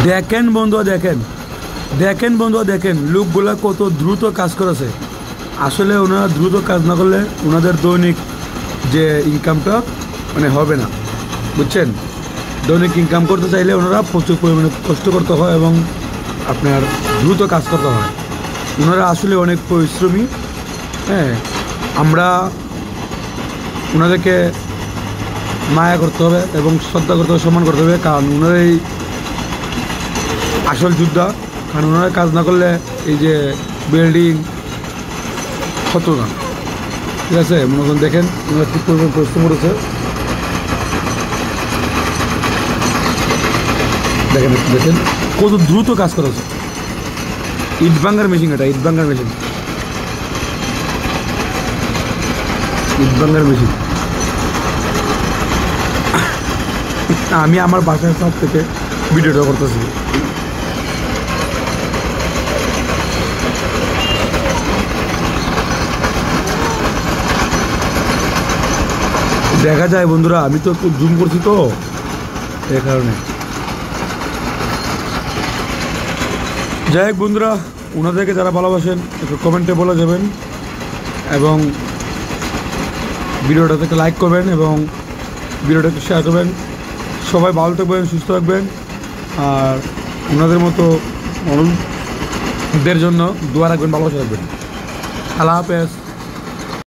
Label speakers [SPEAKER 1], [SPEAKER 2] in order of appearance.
[SPEAKER 1] দেখেন বন্ধুরা, দেখেন লোকগুলা কত দ্রুত কাজ করেছে। আসলে ওনারা দ্রুত কাজ না করলে ওনাদের দৈনিক যে ইনকামটা হবে না, বুঝছেন। দৈনিক ইনকাম করতে চাইলে ওনারা প্রচুর পরিমাণে কষ্ট করতে হয় এবং আপনার দ্রুত কাজ করতে হয়। ওনারা আসলে অনেক পরিশ্রমী। হ্যাঁ, আমরা ওনাদেরকে মায়া করতে হবে এবং শ্রদ্ধা করতে হবে, সম্মান করতে হবে, কারণ ওনারাই আসল যোদ্ধা। কারণ ওনারা কাজ না করলে এই যে বিল্ডিং হতো না, ঠিক আছে। মনে করেন দেখেন ওনারা ঠিক পরিমাণ পরিশ্রম করেছে। দেখেন কত দ্রুত কাজ করেছে। ইট ভাঙ্গার মেশিন, এটা ইট ভাঙ্গার মেশিন। আমি আমার বাসার সব থেকে ভিডিওটা করতেছি। দেখা যায় বন্ধুরা, আমি তো একটু জুম করছি তো এই কারণে। যাই হোক বন্ধুরা, ওনাদেরকে যারা ভালোবাসেন একটু কমেন্টে বলে যাবেন এবং ভিডিওটা থেকে লাইক করবেন এবং ভিডিওটাকে শেয়ার করবেন। সবাই ভালো থাকবেন, সুস্থ থাকবেন, আর ওনাদের মতো মানুষদের জন্য দোয়া রাখবেন, ভালোবাসা রাখবেন। আল্লাহ হাফেজ।